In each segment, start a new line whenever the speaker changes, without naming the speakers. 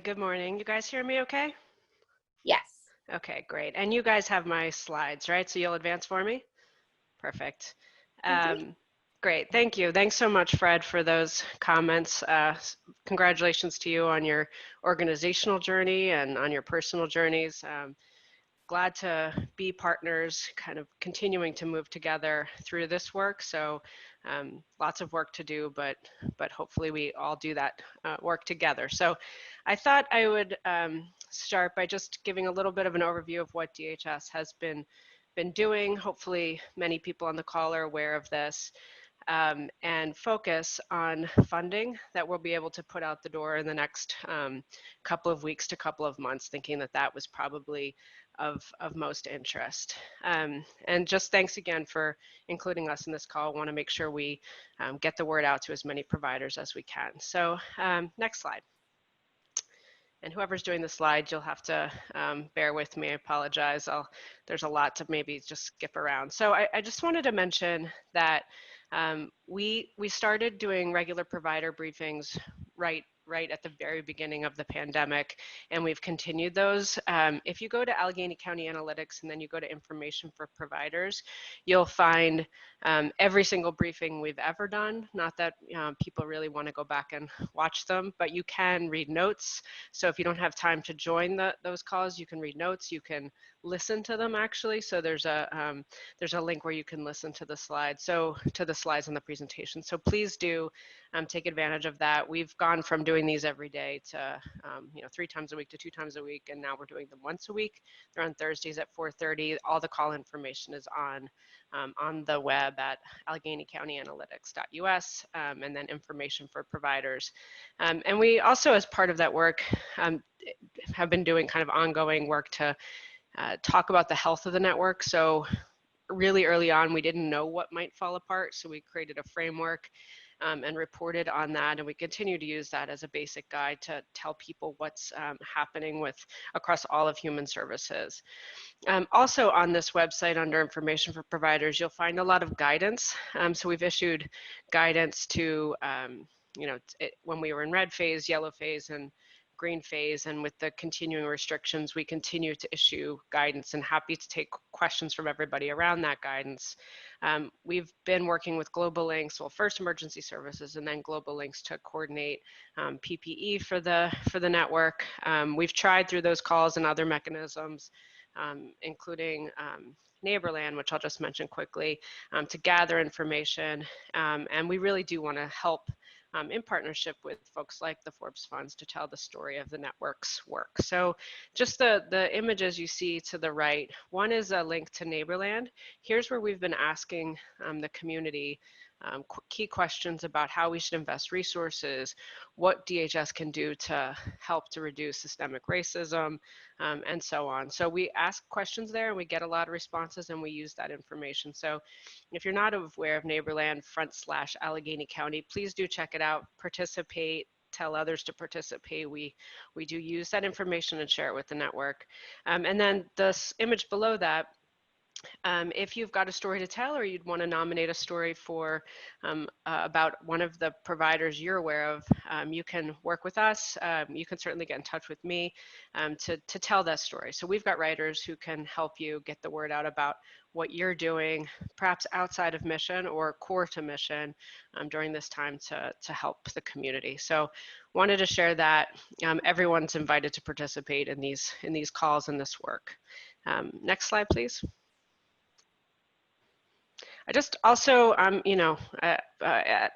good morning. You guys hear me okay?
Yes.
Okay, great. And you guys have my slides, right? So you'll advance for me? Perfect.
Mhm.
Um, Great, thank you. Thanks so much, Fred, for those comments. Congratulations to you on your organizational journey and on your personal journeys. Glad to be partners, kind of continuing to move together through this work. So lots of work to do, but hopefully we all do that work together. So I thought I would start by just giving a little bit of an overview of what DHS has been doing. Hopefully many people on the call are aware of this. And focus on funding that we'll be able to put out the door in the next couple of weeks to couple of months, thinking that that was probably of most interest. And just thanks again for including us in this call. I want to make sure we get the word out to as many providers as we can. So next slide. And whoever's doing the slides, you'll have to bear with me. I apologize. There's a lot to maybe just skip around. So I just wanted to mention that we started doing regular provider briefings right at the very beginning of the pandemic, and we've continued those. If you go to Allegheny County Analytics and then you go to information for providers, you'll find every single briefing we've ever done. Not that people really want to go back and watch them, but you can read notes. So if you don't have time to join those calls, you can read notes, you can listen to them actually. So there's a link where you can listen to the slides, to the slides and the presentation. So please do take advantage of that. We've gone from doing these every day to 3 times a week to 2 times a week, and now we're doing them once a week. They're on Thursdays at 4:30. All the call information is on the web at AlleghenyCountyAnalytics.us, and then information for providers. And we also, as part of that work, have been doing kind of ongoing work to talk about the health of the network. So really early on, we didn't know what might fall apart, so we created a framework and reported on that, and we continue to use that as a basic guide to tell people what's happening across all of human services. Also on this website under information for providers, you'll find a lot of guidance. So we've issued guidance to, when we were in red phase, yellow phase, and green phase, and with the continuing restrictions, we continue to issue guidance, and happy to take questions from everybody around that guidance. We've been working with Global Links, well, first emergency services and then Global Links to coordinate PPE for the network. We've tried through those calls and other mechanisms, including Neighborland, which I'll just mention quickly, to gather information. And we really do want to help in partnership with folks like the Forbes Funds to tell the story of the network's work. So just the images you see to the right, one is a link to Neighborland. Here's where we've been asking the community key questions about how we should invest resources, what DHS can do to help to reduce systemic racism, and so on. So we ask questions there and we get a lot of responses, and we use that information. So if you're not aware of Neighborland /Allegheny County, please do check it out, participate, tell others to participate. We do use that information and share it with the network. And then this image below that, if you've got a story to tell or you'd want to nominate a story for about one of the providers you're aware of, you can work with us. You can certainly get in touch with me to tell that story. So we've got writers who can help you get the word out about what you're doing, perhaps outside of mission or core to mission during this time to help the community. So wanted to share that. Everyone's invited to participate in these calls and this work. Next slide, please. I just also,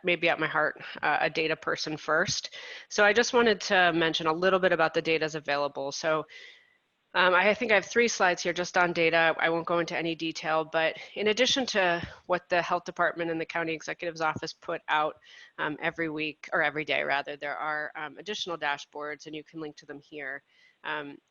maybe at my heart, a data person first. So I just wanted to mention a little bit about the data is available. So I think I have 3 slides here just on data. I won't go into any detail, but in addition to what the health department and the county executive's office put out every week, or every day rather, there are additional dashboards, and you can link to them here.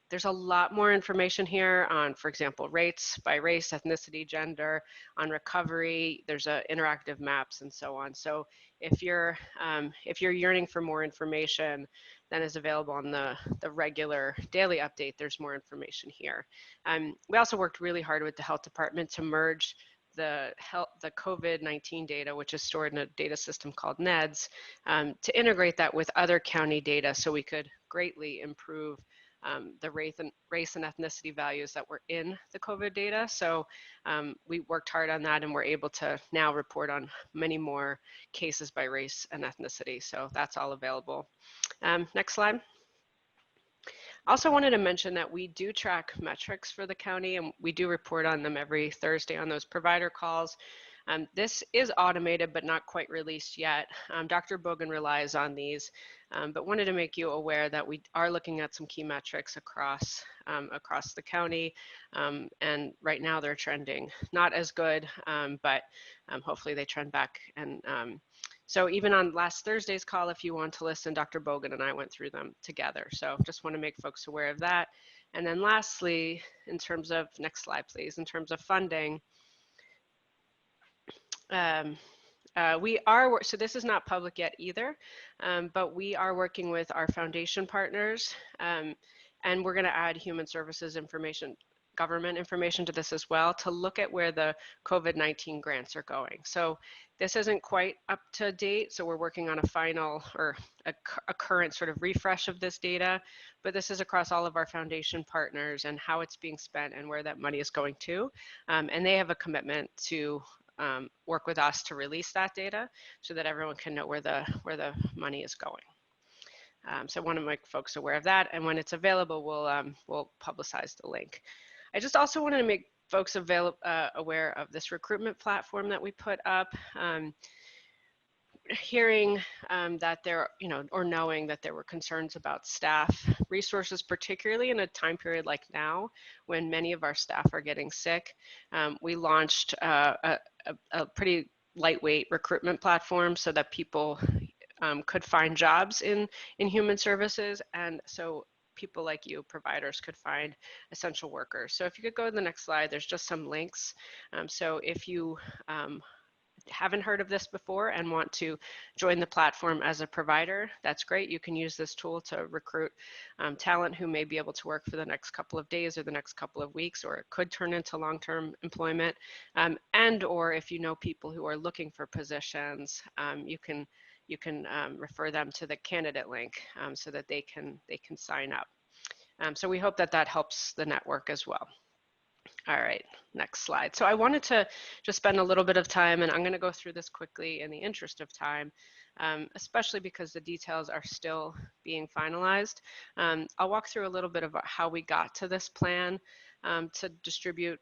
There's a lot more information here on, for example, rates by race, ethnicity, gender, on recovery. There's interactive maps and so on. So if you're yearning for more information than is available on the regular daily update, there's more information here. We also worked really hard with the health department to merge the COVID-19 data, which is stored in a data system called NEDS, to integrate that with other county data so we could greatly improve the race and ethnicity values that were in the COVID data. So we worked hard on that, and we're able to now report on many more cases by race and ethnicity. So that's all available. Next slide. Also wanted to mention that we do track metrics for the county, and we do report on them every Thursday on those provider calls. This is automated but not quite released yet. Dr. Bogan relies on these, but wanted to make you aware that we are looking at some key metrics across the county, and right now they're trending not as good, but hopefully they trend back. And so even on last Thursday's call, if you want to listen, Dr. Bogan and I went through them together. So just want to make folks aware of that. And then lastly, in terms of, next slide please, in terms of funding, so this is not public yet either, but we are working with our foundation partners, and we're going to add human services information, government information to this as well, to look at where the COVID-19 grants are going. So this isn't quite up to date, so we're working on a final or a current sort of refresh of this data, but this is across all of our foundation partners and how it's being spent and where that money is going to. And they have a commitment to work with us to release that data so that everyone can know where the money is going. So I want to make folks aware of that, and when it's available, we'll publicize the link. I just also wanted to make folks aware of this recruitment platform that we put up. Hearing that there, or knowing that there were concerns about staff resources, particularly in a time period like now when many of our staff are getting sick, we launched a pretty lightweight recruitment platform so that people could find jobs in human services, and so people like you, providers, could find essential workers. So if you could go to the next slide, there's just some links. So if you haven't heard of this before and want to join the platform as a provider, that's great. You can use this tool to recruit talent who may be able to work for the next couple of days or the next couple of weeks, or it could turn into long-term employment. And or if you know people who are looking for positions, you can refer them to the candidate link so that they can sign up. So we hope that helps the network as well. All right, next slide. So I wanted to just spend a little bit of time, and I'm going to go through this quickly in the interest of time, especially because the details are still being finalized. I'll walk through a little bit about how we got to this plan to distribute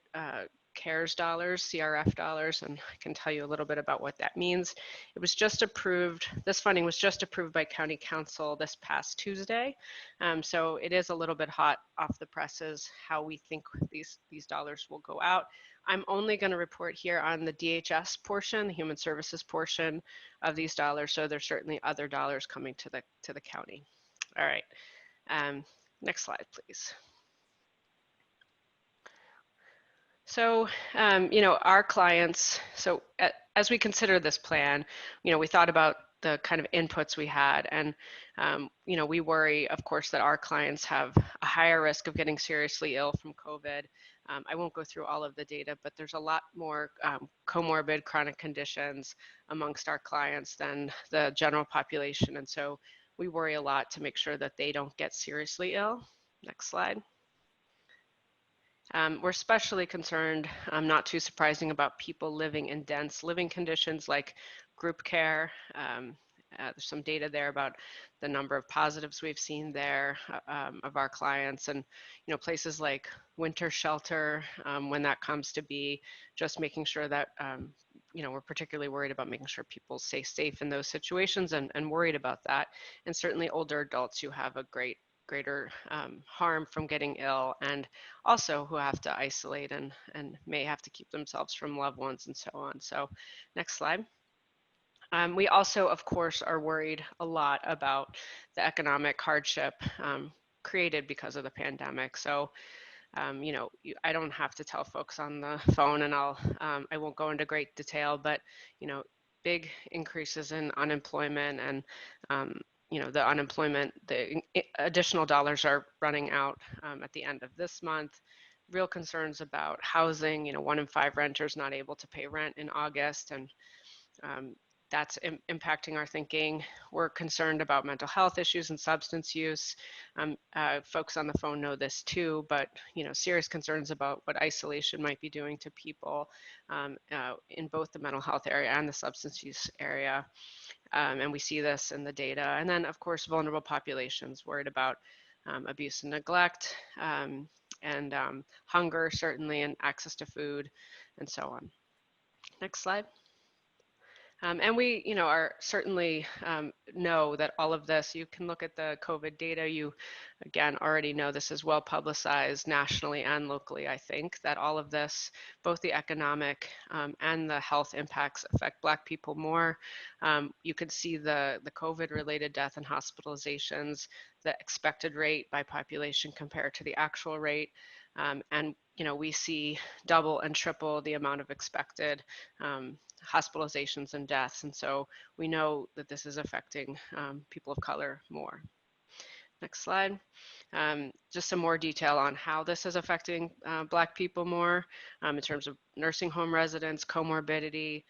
CARES dollars, CRF dollars, and I can tell you a little bit about what that means. It was just approved, this funding was just approved by County Council this past Tuesday. So it is a little bit hot off the presses how we think these dollars will go out. I'm only going to report here on the DHS portion, the human services portion of these dollars. So there's certainly other dollars coming to the county. All right, next slide, please. So, our clients, so as we consider this plan, we thought about the kind of inputs we had, and, we worry, of course, that our clients have a higher risk of getting seriously ill from COVID. I won't go through all of the data, but there's a lot more comorbid chronic conditions amongst our clients than the general population, and so we worry a lot to make sure that they don't get seriously ill. Next slide. We're especially concerned, not too surprising, about people living in dense living conditions like group care. There's some data there about the number of positives we've seen there of our clients, and places like winter shelter, when that comes to be, just making sure that we're particularly worried about making sure people stay safe in those situations, and worried about that. And certainly older adults who have a greater harm from getting ill, and also who have to isolate and may have to keep themselves from loved ones and so on. So next slide. We also, of course, are worried a lot about the economic hardship created because of the pandemic. So I don't have to tell folks on the phone, and I won't go into great detail, but big increases in unemployment, and the additional dollars are running out at the end of this month. real concerns about housing. 1 in 5 renters not able to pay rent in August, and that's impacting our thinking. We're concerned about mental health issues and substance use. Folks on the phone know this too, but serious concerns about what isolation might be doing to people in both the mental health area and the substance use area. And we see this in the data. And then, of course, vulnerable populations, worried about abuse and neglect, and hunger, certainly, and access to food, and so on. Next slide. And we, are certainly know that all of this, you can look at the COVID data, you, again, already know this is well publicized nationally and locally, I think, that all of this, both the economic and the health impacts affect Black people more. You could see the COVID-related death and hospitalizations, the expected rate by population compared to the actual rate. And, we see double and triple the amount of expected hospitalizations and deaths. And so we know that this is affecting people of color more. Next slide. Just some more detail on how this is affecting Black people more in terms of nursing home residents, comorbidity.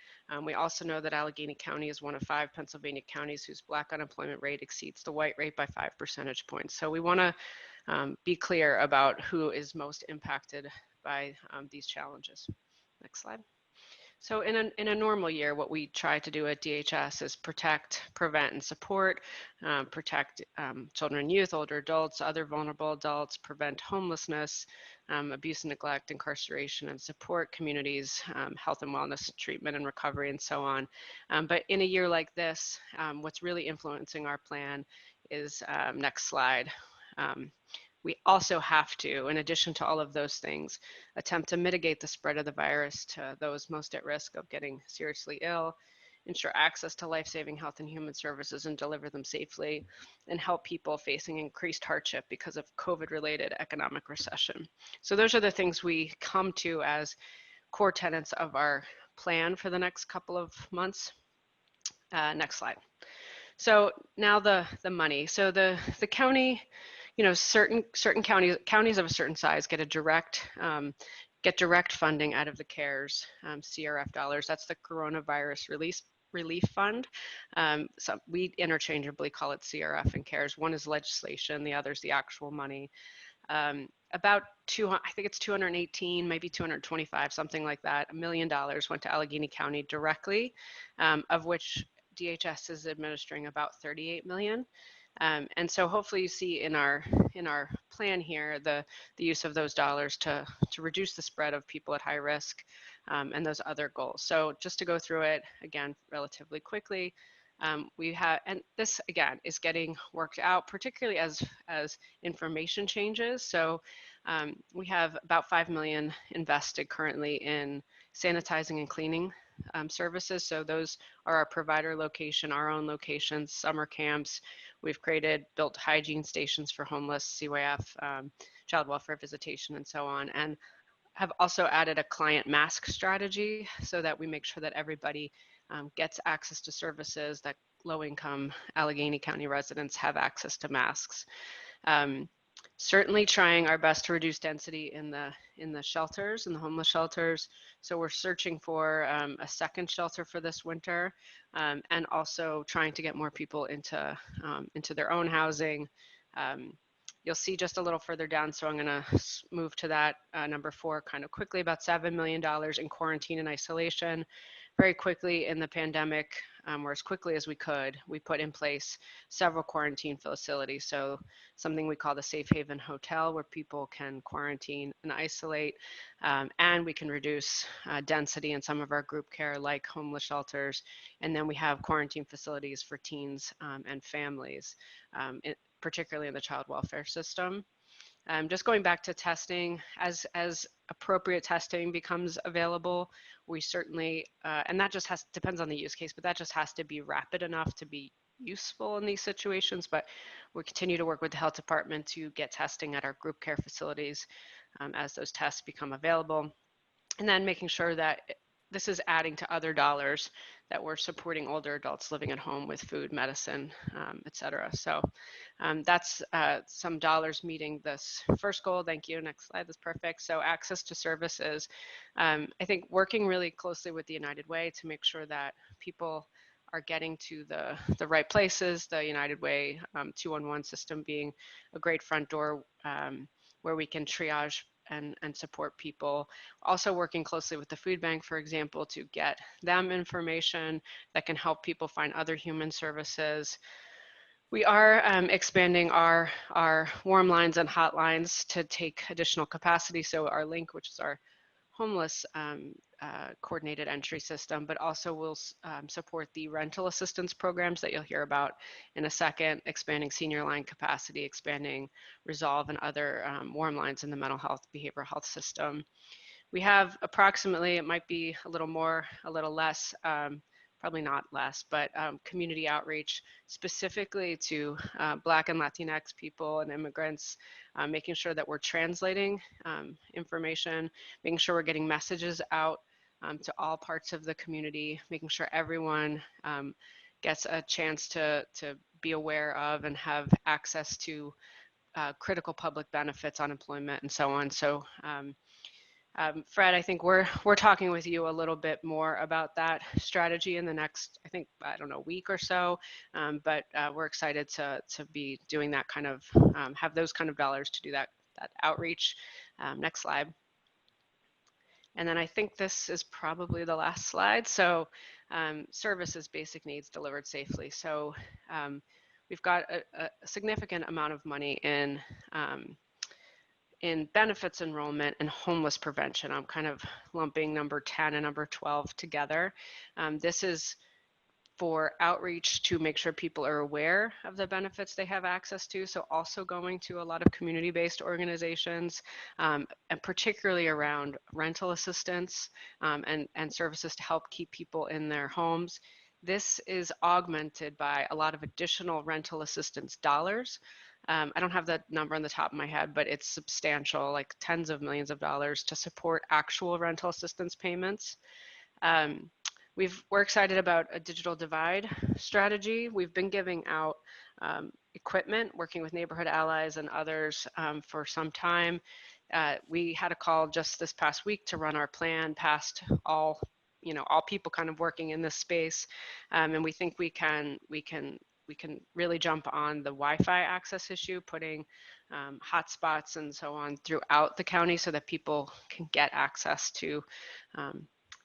We also know that Allegheny County is one of 5 Pennsylvania counties whose Black unemployment rate exceeds the white rate by 5 percentage points. So we want to be clear about who is most impacted by these challenges. Next slide. So in a normal year, what we try to do at DHS is protect, prevent, and support, protect children and youth, older adults, other vulnerable adults, prevent homelessness, abuse and neglect, incarceration, and support communities, health and wellness, treatment and recovery, and so on. But in a year like this, what's really influencing our plan is, next slide, we also have to, in addition to all of those things, attempt to mitigate the spread of the virus to those most at risk of getting seriously ill, ensure access to life-saving health and human services and deliver them safely, and help people facing increased hardship because of COVID-related economic recession. So those are the things we come to as core tenets of our plan for the next couple of months. Next slide. So now the money. So the county, certain counties of a certain size get direct funding out of the CARES CRF dollars. That's the Coronavirus Relief Fund. So we interchangeably call it CRF and CARES. One is legislation, the other is the actual money. About I think it's 218, maybe 225, something like that. $1 million went to Allegheny County directly, of which DHS is administering about 38 million. And so hopefully you see in our plan here the use of those dollars to reduce the spread of people at high risk and those other goals. So just to go through it again relatively quickly, we have, and this again is getting worked out, particularly as information changes. So we have about 5 million invested currently in sanitizing and cleaning services. So those are our provider location, our own locations, summer camps. We've built hygiene stations for homeless, CYF, child welfare visitation, and so on. And have also added a client mask strategy so that we make sure that everybody gets access to services, that low-income Allegheny County residents have access to masks. Certainly trying our best to reduce density in the shelters, in the homeless shelters. So we're searching for a second shelter for this winter, and also trying to get more people into their own housing. You'll see just a little further down, so I'm going to move to that number 4 kind of quickly, about $7 million in quarantine and isolation. Very quickly in the pandemic, or as quickly as we could, we put in place several quarantine facilities. So something we call the Safe Haven Hotel, where people can quarantine and isolate, and we can reduce density in some of our group care, like homeless shelters. And then we have quarantine facilities for teens and families, particularly in the child welfare system. Just going back to testing, as appropriate testing becomes available, we certainly, and that just depends on the use case, but that just has to be rapid enough to be useful in these situations. But we continue to work with the health department to get testing at our group care facilities as those tests become available. And then making sure that this is adding to other dollars that we're supporting older adults living at home with food, medicine, et cetera. So that's some dollars meeting this first goal. Thank you. Next slide. That's perfect. So access to services. I think working really closely with the United Way to make sure that people are getting to the right places. The United Way 211 system being a great front door where we can triage and support people. Also working closely with the food bank, for example, to get them information that can help people find other human services. We are expanding our warm lines and hotlines to take additional capacity. So our link, which is our homeless coordinated entry system, but also will support the rental assistance programs that you'll hear about in a second, expanding senior line capacity, expanding Resolve and other warm lines in the mental health, behavioral health system. We have approximately, it might be a little more, a little less, probably not less, but community outreach specifically to Black and Latinx people and immigrants, making sure that we're translating information, making sure we're getting messages out to all parts of the community, making sure everyone gets a chance to be aware of and have access to critical public benefits, unemployment, and so on. So Fred, I think we're talking with you a little bit more about that strategy in the next, I think, I don't know, week or so. But we're excited to be doing that kind of, have those kind of dollars to do that outreach. Next slide. And then I think this is probably the last slide. So services, basic needs delivered safely. So we've got a significant amount of money in benefits enrollment and homeless prevention. I'm kind of lumping number 10 and number 12 together. This is for outreach to make sure people are aware of the benefits they have access to. So also going to a lot of community-based organizations, and particularly around rental assistance and services to help keep people in their homes. This is augmented by a lot of additional rental assistance dollars. I don't have that number on the top of my head, but it's substantial, like tens of millions of dollars to support actual rental assistance payments. We're excited about a digital divide strategy. We've been giving out equipment, working with neighborhood allies and others for some time. We had a call just this past week to run our plan past all people kind of working in this space, and we think we can really jump on the Wi-Fi access issue, putting hotspots and so on throughout the county so that people can get access to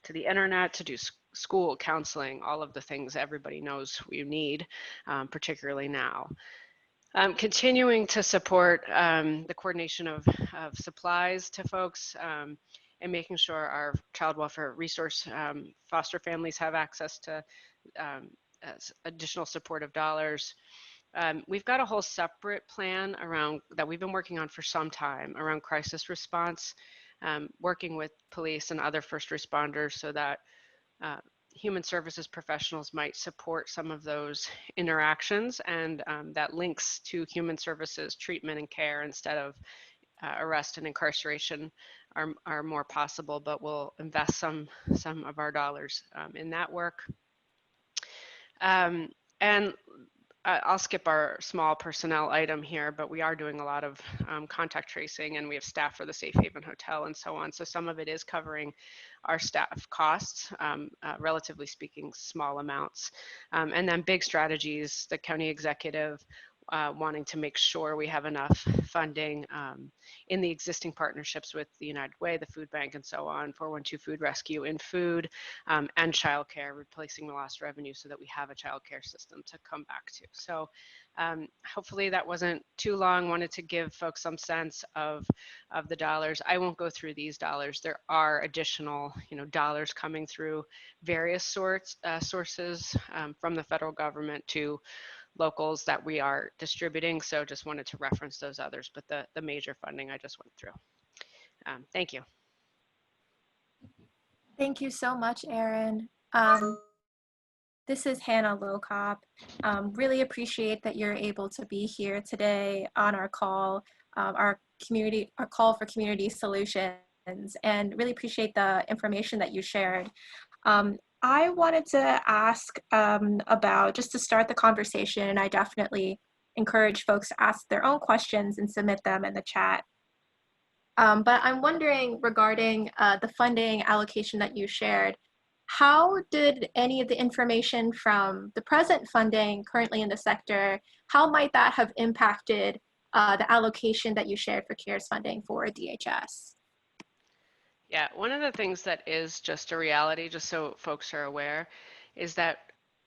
the internet, to do school, counseling, all of the things everybody knows we need, particularly now. Continuing to support the coordination of supplies to folks and making sure our child welfare resource foster families have access to additional supportive dollars. We've got a whole separate plan around that we've been working on for some time around crisis response, working with police and other first responders so that human services professionals might support some of those interactions, and that links to human services treatment and care instead of arrest and incarceration are more possible, but we'll invest some of our dollars in that work. And I'll skip our small personnel item here, but we are doing a lot of contact tracing, and we have staff for the Safe Haven Hotel and so on. So some of it is covering our staff costs, relatively speaking, small amounts. And then big strategies, the county executive wanting to make sure we have enough funding in the existing partnerships with the United Way, the food bank, and so on, 412 Food Rescue in food and childcare, replacing the lost revenue so that we have a childcare system to come back to. So hopefully that wasn't too long. Wanted to give folks some sense of the dollars. I won't go through these dollars. There are additional dollars coming through various sources from the federal government to locals that we are distributing. So just wanted to reference those others, but the major funding I just went through. Thank you.
Thank you so much, Erin. This is Hannah Locop. Really appreciate that you're able to be here today on our call, our call for community solutions. and really appreciate the information that you shared. I wanted to ask about, just to start the conversation, and I definitely encourage folks to ask their own questions and submit them in the chat. But I'm wondering regarding the funding allocation that you shared, how did any of the information from the present funding currently in the sector, how might that have impacted the allocation that you shared for CARES funding for DHS?
Yeah, one of the things that is just a reality, just so folks are aware, is that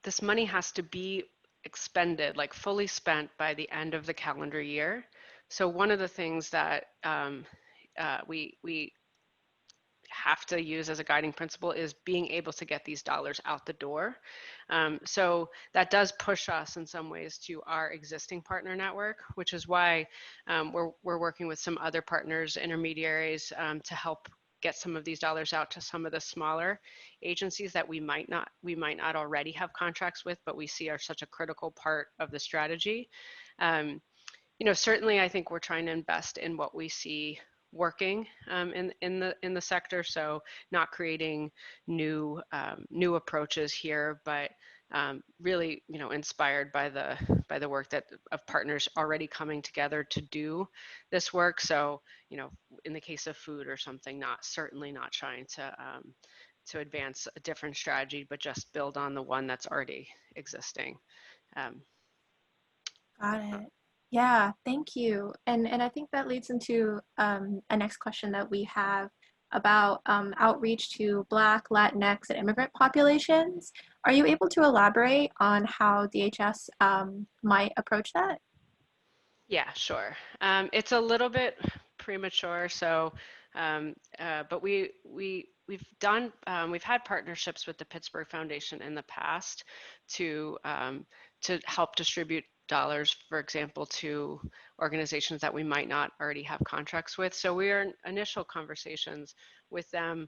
this money has to be expended, like fully spent by the end of the calendar year. So one of the things that we have to use as a guiding principle is being able to get these dollars out the door. So that does push us in some ways to our existing partner network, which is why we're working with some other partners, intermediaries, to help get some of these dollars out to some of the smaller agencies that we might not already have contracts with, but we see are such a critical part of the strategy. You know, certainly I think we're trying to invest in what we see working in the sector. So not creating new approaches here, but really, you know, inspired by the work that of partners already coming together to do this work. So, you know, in the case of food or something, certainly not trying to advance a different strategy, but just build on the one that's already existing.
Got it. Yeah, thank you. And I think that leads into a next question that we have about outreach to Black, Latinx, and immigrant populations. Are you able to elaborate on how DHS might approach that?
Yeah, sure. It's a little bit premature, so but we've had partnerships with the Pittsburgh Foundation in the past to help distribute dollars, for example, to organizations that we might not already have contracts with. So we are in initial conversations with them.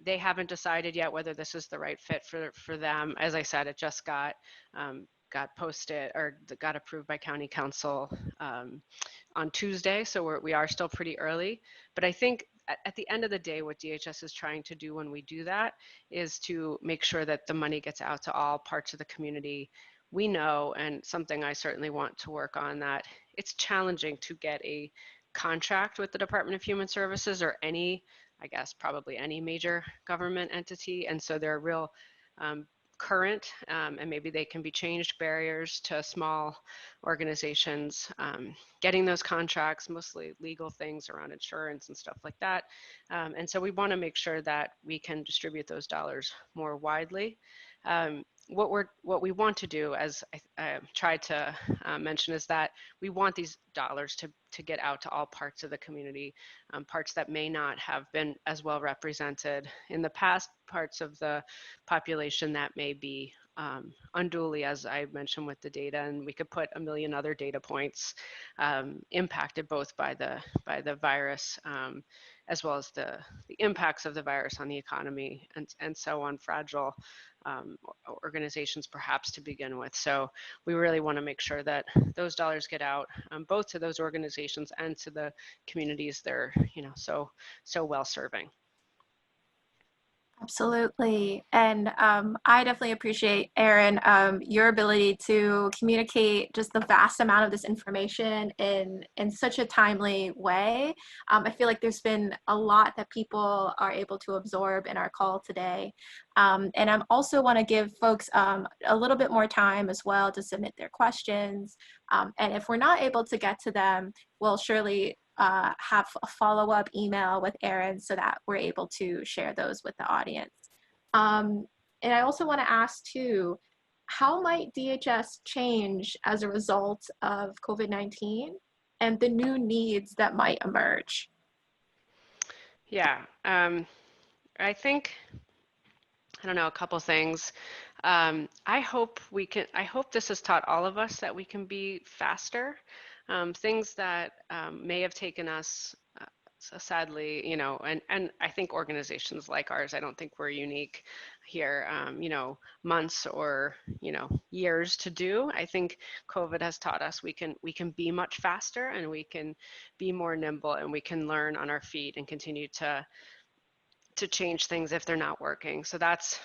They haven't decided yet whether this is the right fit for them. As I said, it just got posted or got approved by county council on Tuesday. So we are still pretty early. But I think at the end of the day, what DHS is trying to do when we do that is to make sure that the money gets out to all parts of the community. We know, and something I certainly want to work on, that it's challenging to get a contract with the Department of Human Services or any, I guess, probably any major government entity. And so there are real current, and maybe they can be changed, barriers to small organizations getting those contracts, mostly legal things around insurance and stuff like that. And so we want to make sure that we can distribute those dollars more widely. What we want to do, as I tried to mention, is that we want these dollars to get out to all parts of the community, parts that may not have been as well represented in the past, parts of the population that may be unduly, as I mentioned with the data, and we could put a million other data points, impacted both by the virus, as well as the impacts of the virus on the economy and so on, fragile organizations perhaps to begin with. So we really want to make sure that those dollars get out, both to those organizations and to the communities they're, you know, so well serving.
Absolutely. And I definitely appreciate, Erin, your ability to communicate just the vast amount of this information in such a timely way. I feel like there's been a lot that people are able to absorb in our call today. And I also want to give folks a little bit more time as well to submit their questions. And if we're not able to get to them, we'll surely have a follow-up email with Erin so that we're able to share those with the audience. And I also want to ask too, how might DHS change as a result of COVID-19 and the new needs that might emerge?
Yeah, I think, I don't know, a couple things. I hope this has taught all of us that we can be faster. Things that may have taken us So sadly, you know, and I think organizations like ours, I don't think we're unique here, you know, months or, you know, years to do. I think COVID has taught us we can be much faster, and we can be more nimble, and we can learn on our feet and continue to change things if they're not working. So that's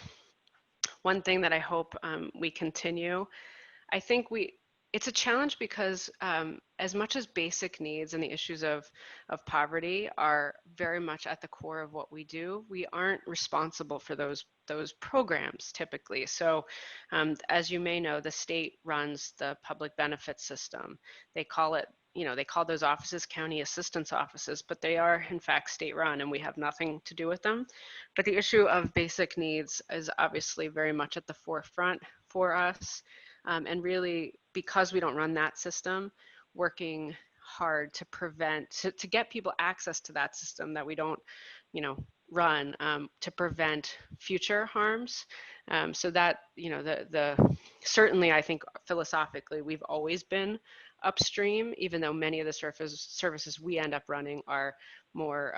one thing that I hope we continue. I think it's a challenge because as much as basic needs and the issues of poverty are very much at the core of what we do, we aren't responsible for those programs typically. So as you may know, the state runs the public benefit system. They call it, you know, they call those offices county assistance offices, but they are in fact state run, and we have nothing to do with them. But the issue of basic needs is obviously very much at the forefront for us. And really, because we don't run that system, working hard to prevent, to get people access to that system that we don't, you know, run, to prevent future harms. So that, you know, certainly I think philosophically we've always been upstream, even though many of the services we end up running are more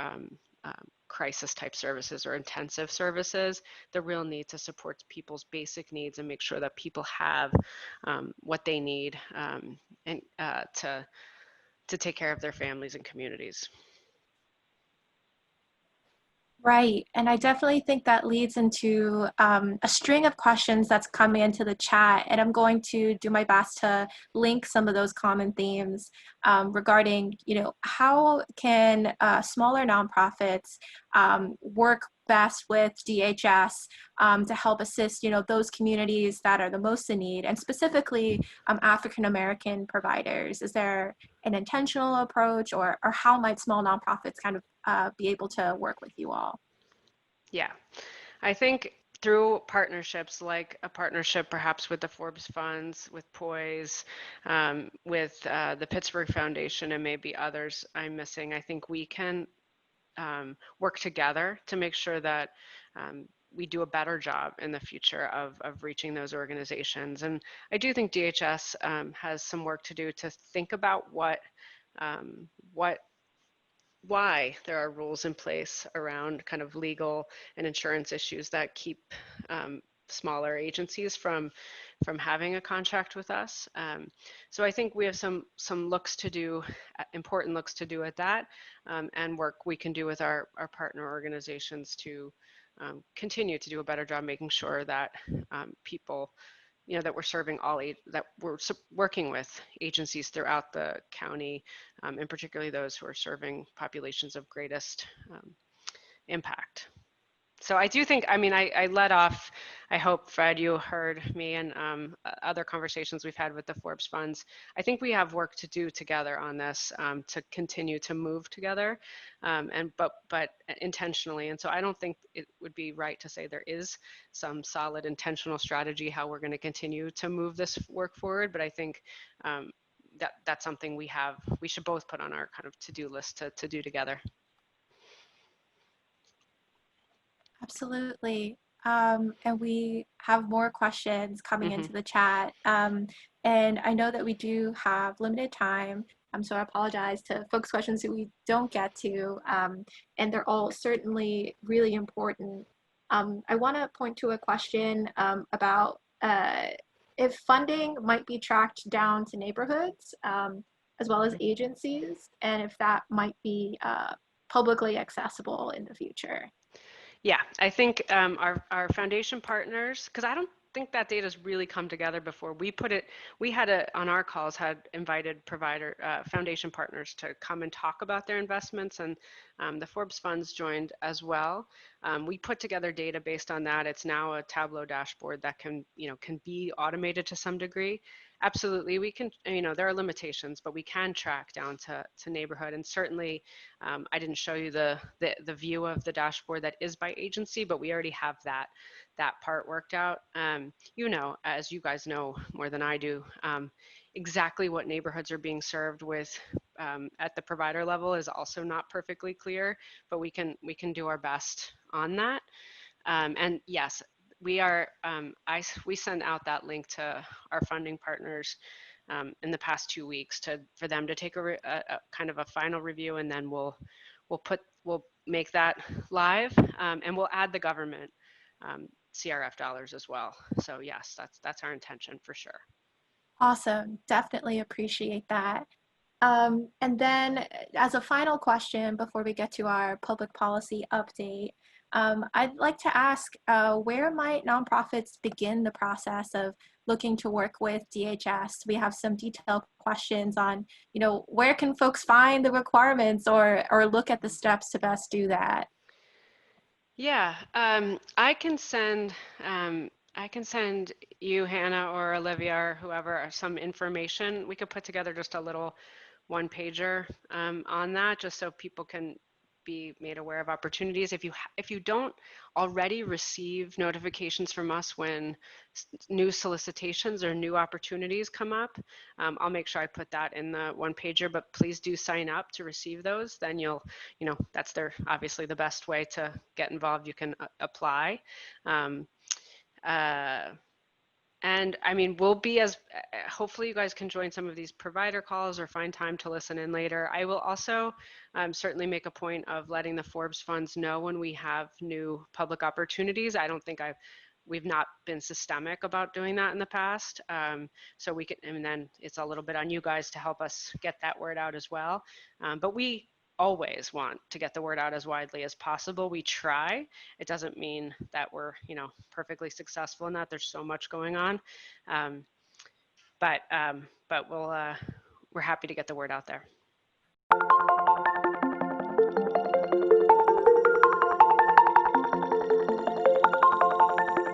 crisis type services or intensive services. The real need to support people's basic needs and make sure that people have what they need and to take care of their families and communities.
Right. And I definitely think that leads into a string of questions that's coming into the chat. And I'm going to do my best to link some of those common themes regarding, you know, how can smaller nonprofits work best with DHS to help assist, you know, those communities that are the most in need, and specifically African-American providers. Is there an intentional approach, or how might small nonprofits kind of be able to work with you all?
Yeah, I think through partnerships, like a partnership perhaps with the Forbes Funds, with Poise, with the Pittsburgh Foundation, and maybe others I'm missing, I think we can work together to make sure that we do a better job in the future of reaching those organizations. And I do think DHS has some work to do to think about why there are rules in place around kind of legal and insurance issues that keep smaller agencies from having a contract with us. So I think we have some looks to do, important looks to do at that, and work we can do with our partner organizations to continue to do a better job making sure that people, you know, that we're serving that we're working with agencies throughout the county, and particularly those who are serving populations of greatest impact. So I do think, I mean, I led off, I hope, Fred, you heard me, and other conversations we've had with the Forbes Funds. I think we have work to do together on this to continue to move together, but intentionally. And so I don't think it would be right to say there is some solid intentional strategy how we're going to continue to move this work forward. But I think that's something we should both put on our kind of to-do list to do together.
Absolutely. And we have more questions coming into the chat. And I know that we do have limited time. So I apologize to folks' questions that we don't get to. And they're all certainly really important. I want to point to a question about if funding might be tracked down to neighborhoods as well as agencies, and if that might be publicly accessible in the future.
Yeah, I think our foundation partners, because I don't think that data's really come together before. We had on our calls had invited foundation partners to come and talk about their investments, and the Forbes Funds joined as well. We put together data based on that. It's now a Tableau dashboard that can be automated to some degree. Absolutely, we can, there are limitations, but we can track down to neighborhood. And certainly, I didn't show you the view of the dashboard that is by agency, but we already have that part worked out. As you guys know more than I do, exactly what neighborhoods are being served with at the provider level is also not perfectly clear, but we can do our best on that. And yes, we send out that link to our funding partners in the past 2 weeks for them to take a kind of a final review, and then we'll we'll make that live, and we'll add the government CRF dollars as well. So yes, that's our intention for sure.
Awesome. Definitely appreciate that. And then as a final question before we get to our public policy update, I'd like to ask, where might nonprofits begin the process of looking to work with DHS? We have some detailed questions on, where can folks find the requirements or look at the steps to best do that?
Yeah, I can send you, Hannah, or Olivia, or whoever, some information. We could put together just a little one pager on that, just so people can be made aware of opportunities. If you don't already receive notifications from us when new solicitations or new opportunities come up, I'll make sure I put that in the one pager, but please do sign up to receive those. Then that's obviously the best way to get involved. You can apply. And I mean, we'll be hopefully you guys can join some of these provider calls or find time to listen in later. I will also certainly make a point of letting the Forbes funds know when we have new public opportunities. I don't think we've not been systemic about doing that in the past. So we can, and then it's a little bit on you guys to help us get that word out as well. But we always want to get the word out as widely as possible. We try. It doesn't mean that we're, perfectly successful in that. There's so much going on, but we're happy to get the word out there.